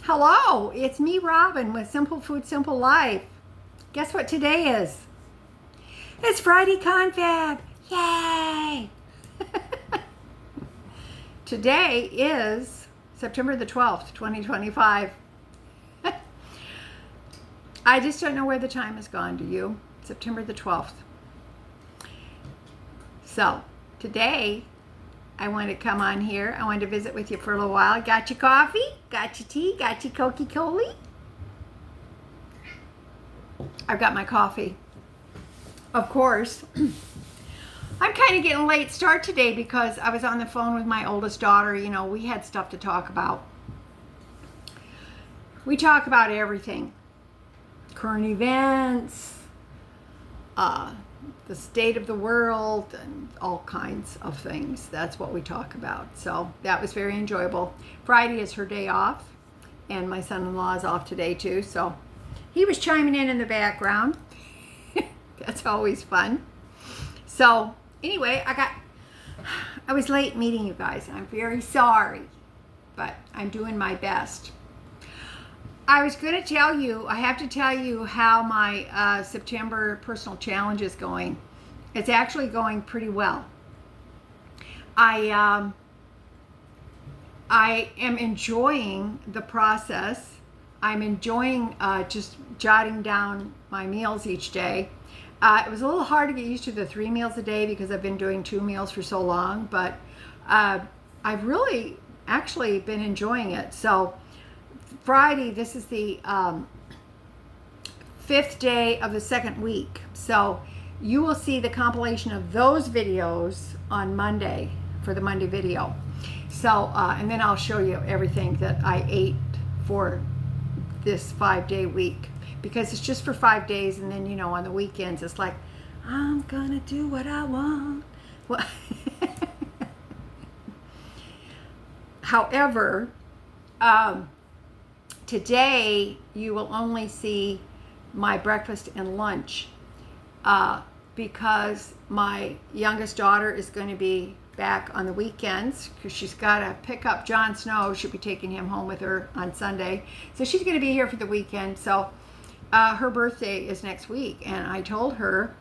Hello, it's me, Robin, with Simple Food, Simple Life. Guess what today is? It's Friday Confab. Yay! Today is September the 12th, 2025. I just don't know where the time has gone, do you? September the 12th. So, today, I wanted to come on here. I wanted to visit with you for a little while. Got your coffee? Got your tea? Got your Coca-Cola? I've got my coffee. Of course. I'm kind of getting a late start today because I was on the phone with my oldest daughter. You know, we had stuff to talk about. We talk about everything. Current events, the state of the world, and all kinds of things. That's what we talk about. So that was very enjoyable. Friday is her day off, and my son-in-law is off today too. So he was chiming in the background. That's always fun. So anyway, I was late meeting you guys. I'm very sorry, but I'm doing my best. I was going to tell you, I have to tell you how my September personal challenge is going. It's actually going pretty well. I am enjoying the process. I'm enjoying just jotting down my meals each day. It was a little hard to get used to the 3 meals a day because I've been doing 2 meals for so long, but I've really actually been enjoying it. So Friday, this is the 5th day of the 2nd week. So you will see the compilation of those videos on Monday for the Monday video. So, and then I'll show you everything that I ate for this 5-day week, because it's just for 5 days. And then, you know, on the weekends, it's like, I'm gonna do what I want. Well, however, today you will only see my breakfast and lunch because my youngest daughter is going to be back on the weekends because she's got to pick up Jon Snow. She'll be taking him home with her on Sunday. So she's going to be here for the weekend. So her birthday is next week. And I told her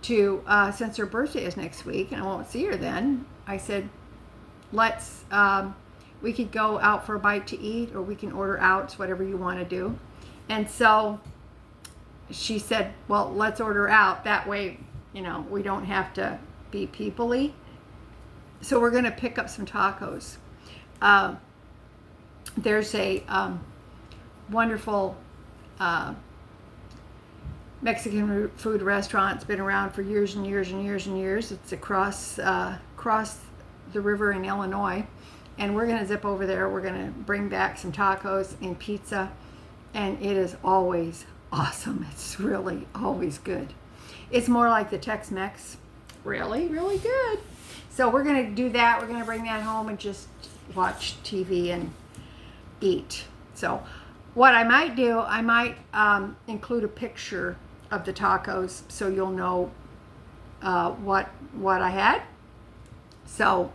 to, since her birthday is next week and I won't see her then, I said, let's... we could go out for a bite to eat, or we can order out. It's whatever you want to do. And so she said, well, let's order out. That way, you know, we don't have to be people-y. So we're going to pick up some tacos. There's a wonderful Mexican food restaurant. It's been around for years and years and years and years. It's across the river in Illinois. And we're going to zip over there. We're going to bring back some tacos and pizza. And it is always awesome. It's really always good. It's more like the Tex-Mex. Really, really good. So we're going to do that. We're going to bring that home and just watch TV and eat. So what I might do, I might include a picture of the tacos so you'll know what I had. So,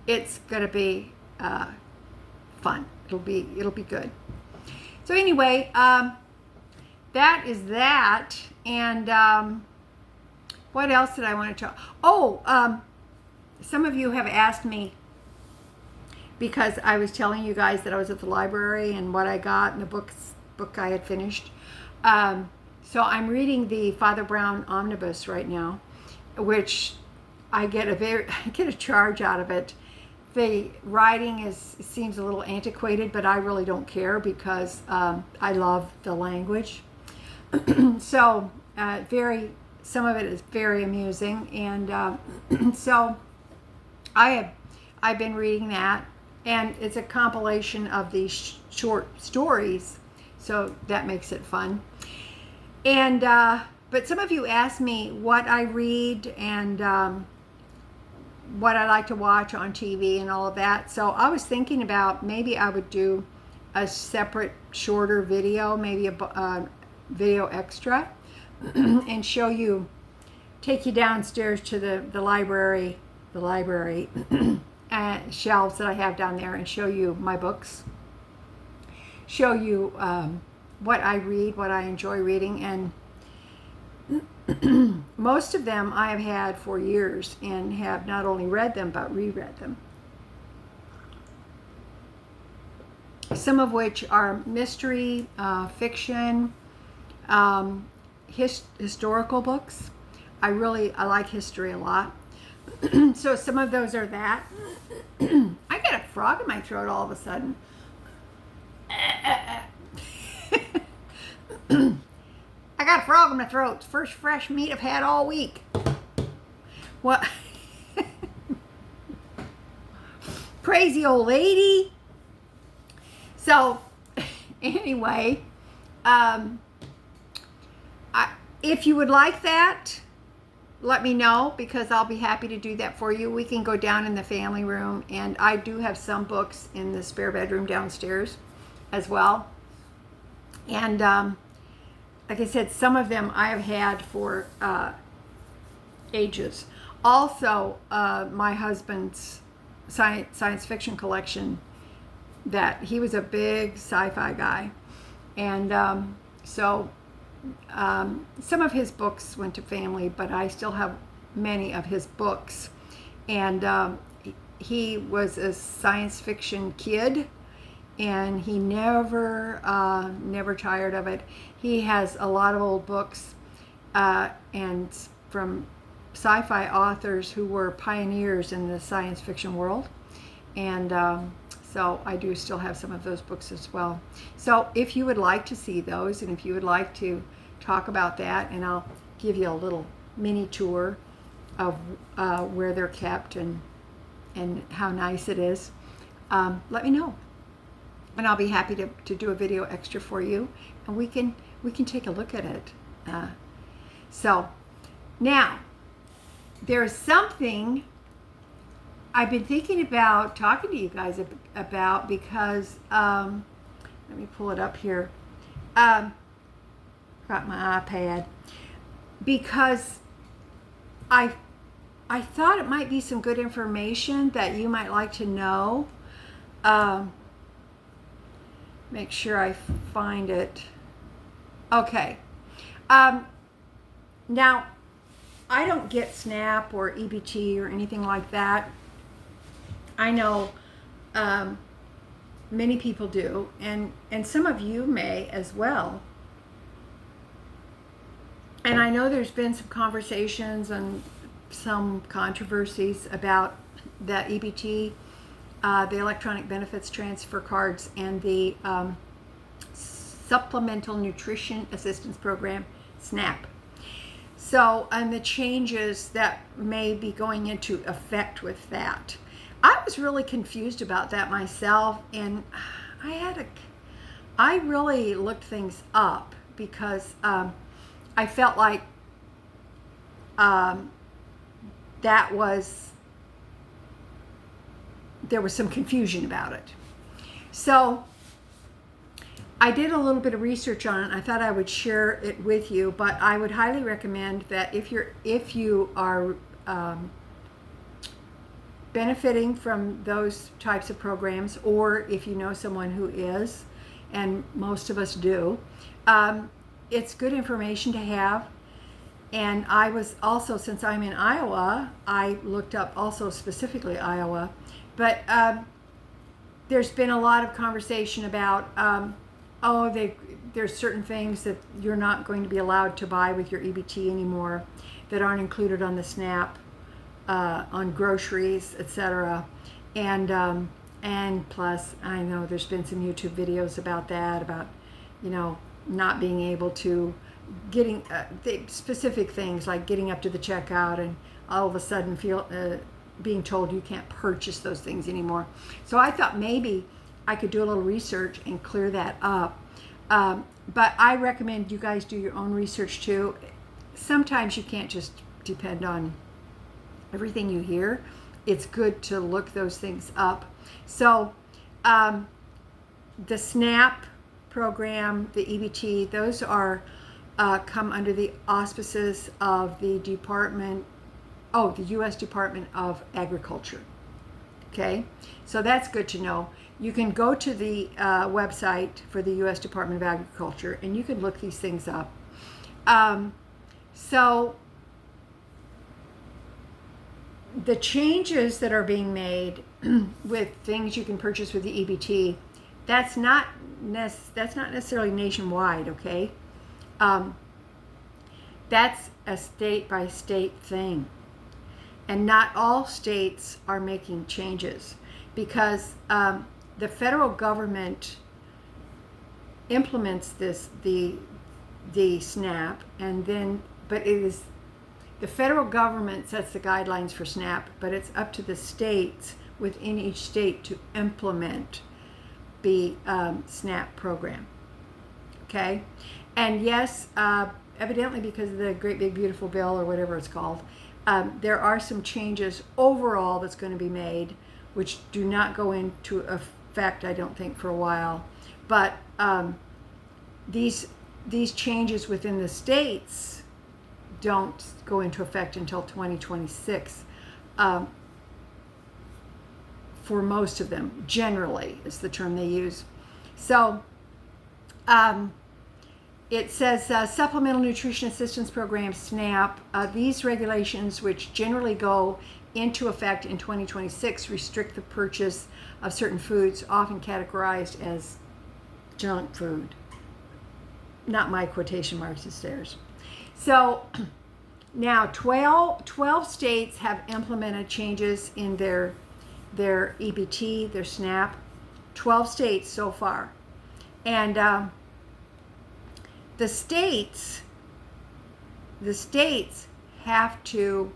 it's gonna be fun. It'll be good. So anyway, that is that. And what else did I want to talk? Oh, some of you have asked me, because I was telling you guys that I was at the library and what I got and the book I had finished. So I'm reading the Father Brown Omnibus right now, which I get a charge out of it. The writing seems a little antiquated, but I really don't care because I love the language. So some of it is very amusing, and so I've been reading that, and it's a compilation of these short stories, so that makes it fun. And but some of you asked me what I read and what I like to watch on TV and all of that. So I was thinking about maybe I would do a separate shorter video, maybe a video extra, and show you, take you downstairs to the library shelves that I have down there and show you my books. show you what I read, what I enjoy reading, and most of them I have had for years and have not only read them but reread them. Some of which are mystery, fiction, historical books. I like history a lot. So some of those are that. I got a frog in my throat all of a sudden. I got a frog in my throat. It's the first fresh meat I've had all week. What? Crazy old lady. So, anyway, if you would like that, let me know, because I'll be happy to do that for you. We can go down in the family room, and I do have some books in the spare bedroom downstairs as well. And like I said, some of them I have had for ages. Also, my husband's science fiction collection, that he was a big sci-fi guy, and so some of his books went to family, but I still have many of his books. And he was a science fiction kid, and he never tired of it. He has a lot of old books and from sci-fi authors who were pioneers in the science fiction world, and so I do still have some of those books as well. So if you would like to see those, and if you would like to talk about that, and I'll give you a little mini tour of where they're kept and how nice it is, let me know. And I'll be happy to do a video extra for you, and we can take a look at it. So now, there's something I've been thinking about talking to you guys about, because let me pull it up here. Got my iPad, because I thought it might be some good information that you might like to know. Make sure I find it. Okay. Now, I don't get SNAP or EBT or anything like that. I know many people do, and some of you may as well. And I know there's been some conversations and some controversies about the EBT, the Electronic Benefits Transfer Cards, and the Supplemental Nutrition Assistance Program, SNAP. So, and the changes that may be going into effect with that. I was really confused about that myself, and I really looked things up, because I felt like there was some confusion about it. So I did a little bit of research on it. I thought I would share it with you, but I would highly recommend that if you are benefiting from those types of programs, or if you know someone who is, and most of us do, it's good information to have. And I was also, since I'm in Iowa, I looked up also specifically Iowa, but there's been a lot of conversation about there's certain things that you're not going to be allowed to buy with your EBT anymore that aren't included on the SNAP, on groceries, etc. And plus, I know there's been some YouTube videos about that, about, not being able to getting specific things like getting up to the checkout and all of a sudden being told you can't purchase those things anymore. So I thought maybe I could do a little research and clear that up. But I recommend you guys do your own research too. Sometimes you can't just depend on everything you hear. It's good to look those things up. So the SNAP program, the EBT, those are come under the auspices of the U.S. Department of Agriculture. Okay, so that's good to know. you can go to the website for the U.S. Department of Agriculture, and you can look these things up. So the changes that are being made with things you can purchase with the EBT, that's not necessarily nationwide, okay? That's a state by state thing. And not all states are making changes because the federal government implements the SNAP, and then the federal government sets the guidelines for SNAP, but it's up to the states within each state to implement the SNAP program. Okay, and yes, evidently because of the Great Big Beautiful Bill or whatever it's called, there are some changes overall that's going to be made, which do not go into effect, I don't think, for a while. But these changes within the states don't go into effect until 2026. For most of them, generally is the term they use. So it says Supplemental Nutrition Assistance Program, SNAP. These regulations, which generally go into effect in 2026, restrict the purchase of certain foods, often categorized as junk food. Not my quotation marks, it's theirs. So now 12 states have implemented changes in their EBT, their SNAP. 12 states so far. And the states have to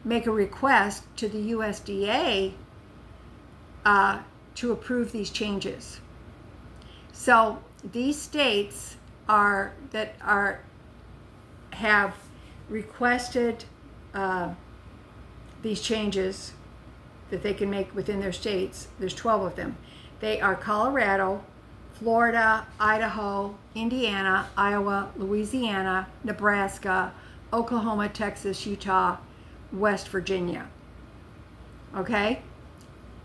make a request to the USDA to approve these changes. So these states have requested these changes that they can make within their states. There's 12 of them. They are Colorado, Florida, Idaho, Indiana, Iowa, Louisiana, Nebraska, Oklahoma, Texas, Utah, West Virginia. Okay?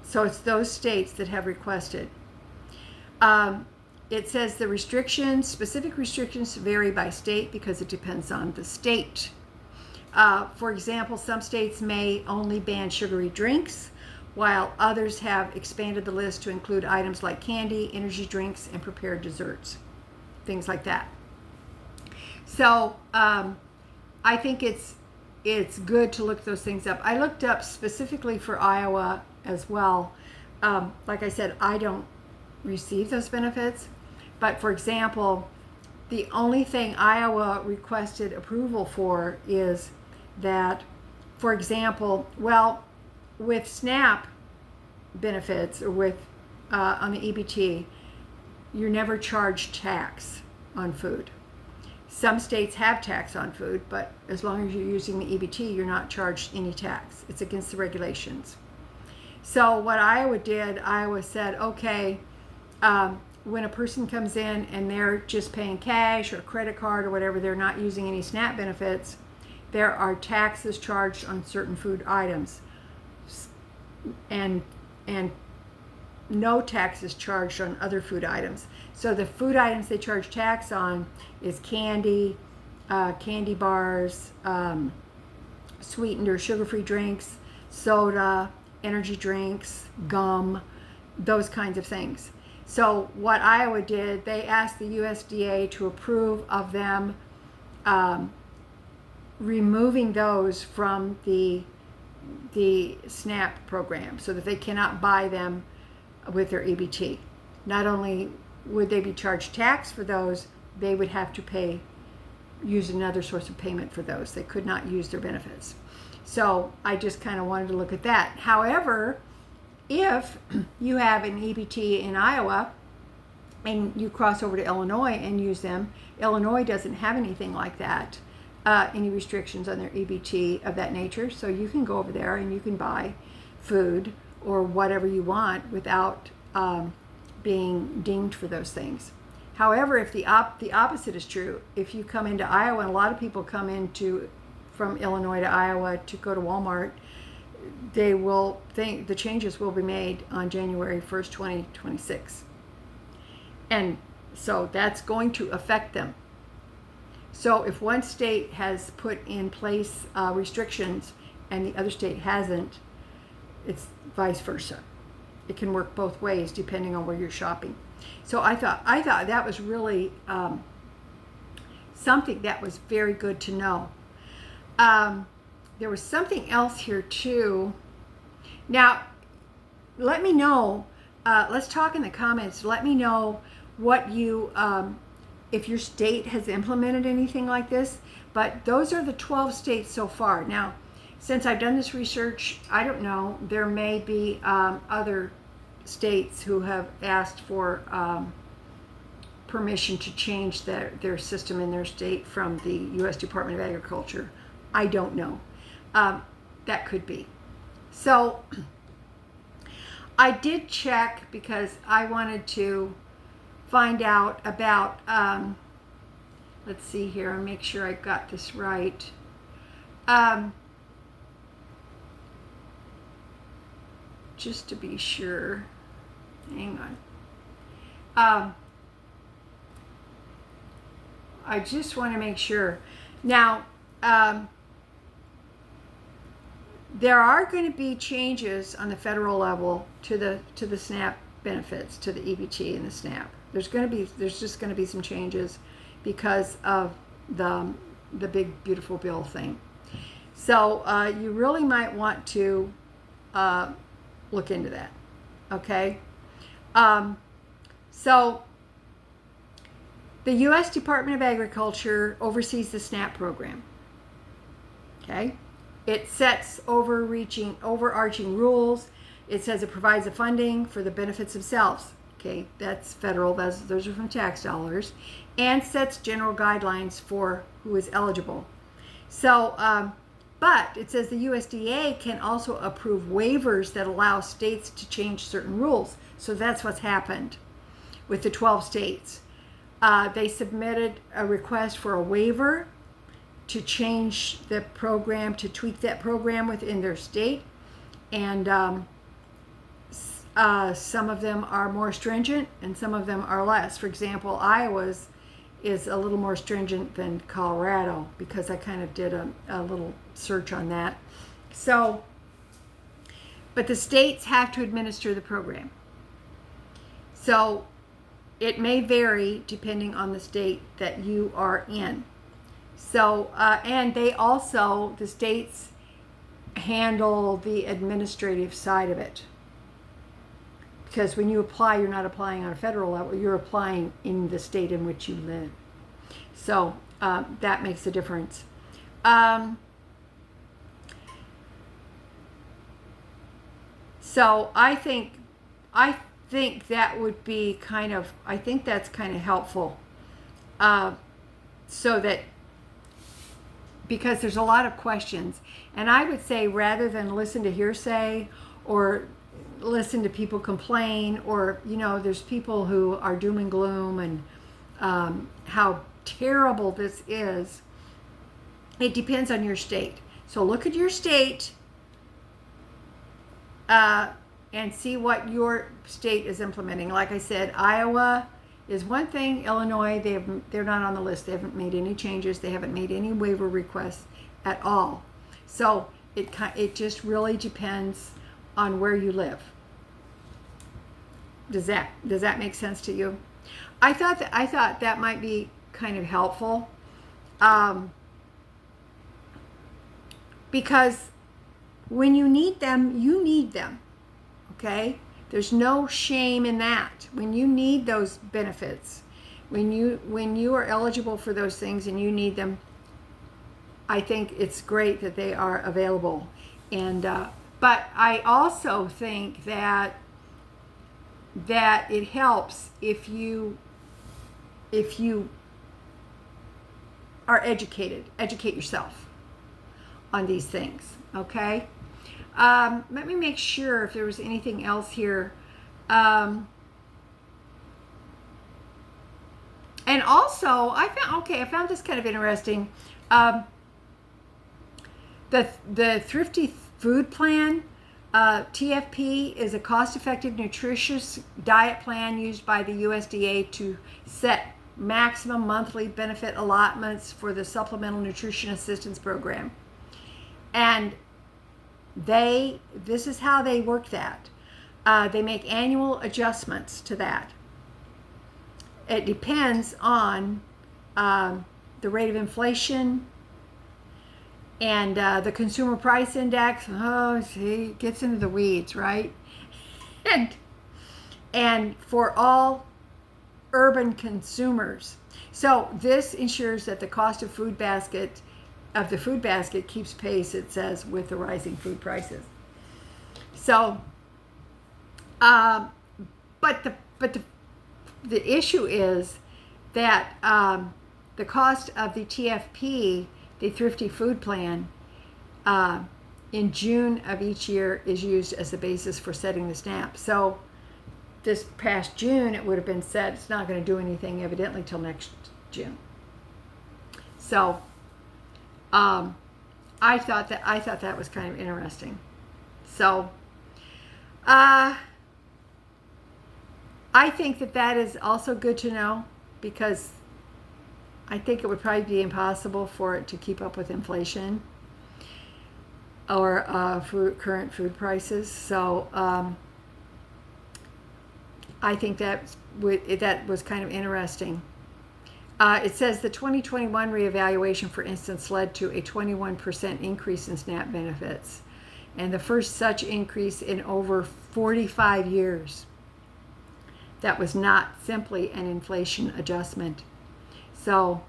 So it's those states that have requested. It says the specific restrictions vary by state because it depends on the state. For example, some states may only ban sugary drinks, while others have expanded the list to include items like candy, energy drinks, and prepared desserts, things like that. So I think it's good to look those things up. I looked up specifically for Iowa as well. Like I said, I don't receive those benefits, but for example, the only thing Iowa requested approval for is that, for example, with SNAP benefits or with on the EBT, you're never charged tax on food. Some states have tax on food, but as long as you're using the EBT, you're not charged any tax. It's against the regulations. So what Iowa said, okay, when a person comes in and they're just paying cash or credit card or whatever, they're not using any SNAP benefits, there are taxes charged on certain food items, and no taxes charged on other food items. So the food items they charge tax on is candy, candy bars, sweetened or sugar-free drinks, soda, energy drinks, gum, those kinds of things. So what Iowa did, they asked the USDA to approve of them removing those from the SNAP program so that they cannot buy them with their EBT. Not only would they be charged tax for those, they would have to use another source of payment for those. They could not use their benefits. So I just kind of wanted to look at that. However, if you have an EBT in Iowa and you cross over to Illinois and use them, Illinois doesn't have anything like that, any restrictions on their EBT of that nature. So you can go over there and you can buy food or whatever you want without being dinged for those things. However, if the opposite is true, if you come into Iowa, and a lot of people come from Illinois to Iowa to go to Walmart, the changes will be made on January 1st, 2026. And so that's going to affect them. So if one state has put in place restrictions and the other state hasn't, it's vice versa. It can work both ways depending on where you're shopping. So I thought that was really something that was very good to know. There was something else here too. Now, let me know. Let's talk in the comments. Let me know what you, if your state has implemented anything like this. But those are the 12 states so far. Now, since I've done this research, I don't know. There may be other states who have asked for permission to change their system in their state from the U.S. Department of Agriculture. I don't know. That could be. So I did check because I wanted to find out about, let's see here and make sure I got this right. Just to be sure. Hang on. I just want to make sure. Now, there are going to be changes on the federal level to the SNAP benefits, to the EBT and the SNAP. There's just going to be some changes because of the big beautiful bill thing. So you really might want to look into that. Okay. So the U.S. Department of Agriculture oversees the SNAP program. Okay. It sets overarching rules. It says it provides the funding for the benefits themselves. Okay, that's federal. Those are from tax dollars, and sets general guidelines for who is eligible. So, but it says the USDA can also approve waivers that allow states to change certain rules. So that's what's happened with the 12 states. They submitted a request for a waiver to change the program, to tweak that program within their state. And some of them are more stringent and some of them are less. For example, Iowa's is a little more stringent than Colorado because I kind of did a little search on that. So, but the states have to administer the program. So it may vary depending on the state that you are in. So, and they also, the states handle the administrative side of it. Because when you apply, you're not applying on a federal level, you're applying in the state in which you live. So that makes a difference. So I think that would be I think that's kind of helpful. So that, because there's a lot of questions, and I would say rather than listen to hearsay or listen to people complain, or there's people who are doom and gloom and how terrible this is. It depends on your state. So look at your state and see what your state is implementing. Like I said, Iowa is one thing. Illinois, they're not on the list. They haven't made any changes. They haven't made any waiver requests at all. So it just really depends on where you live. Does that make sense to you? I thought that might be kind of helpful, because when you need them, you need them. Okay? There's no shame in that. When you need those benefits, when you are eligible for those things and you need them, I think it's great that they are available. And but I also think that it helps if you are educate yourself on these things. Okay. Let me make sure if there was anything else here. And also, I found this kind of interesting. The Thrifty food plan. TFP is a cost-effective, nutritious diet plan used by the USDA to set maximum monthly benefit allotments for the Supplemental Nutrition Assistance Program. And this is how they work that. They make annual adjustments to that. It depends on the rate of inflation and the consumer price index. Oh, see, it gets into the weeds, right? And for all urban consumers. So this ensures that the cost of the food basket keeps pace, it says, with the rising food prices. So, but the issue is that the cost of the TFP, the Thrifty Food Plan, in June of each year is used as the basis for setting the SNAP. So this past June, it would have been said it's not going to do anything evidently till next June. So I thought that was kind of interesting. So I think that is also good to know, because I think it would probably be impossible for it to keep up with inflation or current food prices. So I think that was kind of interesting. It says the 2021 reevaluation, for instance, led to a 21% increase in SNAP benefits, and the first such increase in over 45 years. That was not simply an inflation adjustment. So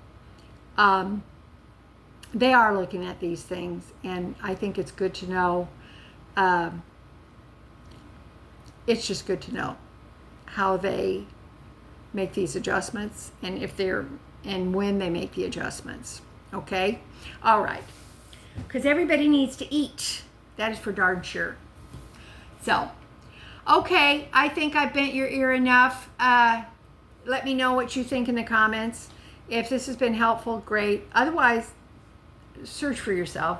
they are looking at these things, and I think it's good to know. It's just good to know how they make these adjustments, and when they make the adjustments. Okay? All right. Because everybody needs to eat. That is for darn sure. So, okay, I think I bent your ear enough. Let me know what you think in the comments. If this has been helpful, great. Otherwise, search for yourself.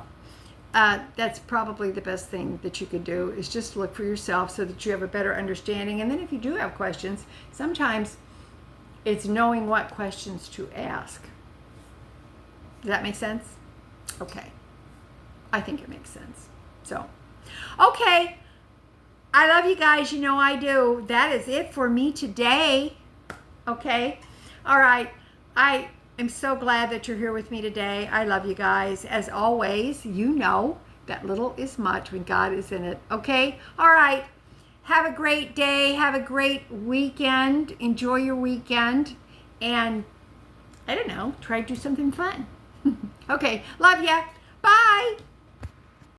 That's probably the best thing that you could do, is just look for yourself so that you have a better understanding. And then if you do have questions, sometimes it's knowing what questions to ask. Does that make sense? Okay. I think it makes sense. So, okay. I love you guys. You know I do. That is it for me today. Okay. All right. I am so glad that you're here with me today. I love you guys. As always, you know that little is much when God is in it. Okay? All right. Have a great day. Have a great weekend. Enjoy your weekend. And, I don't know, try to do something fun. Okay. Love ya. Bye.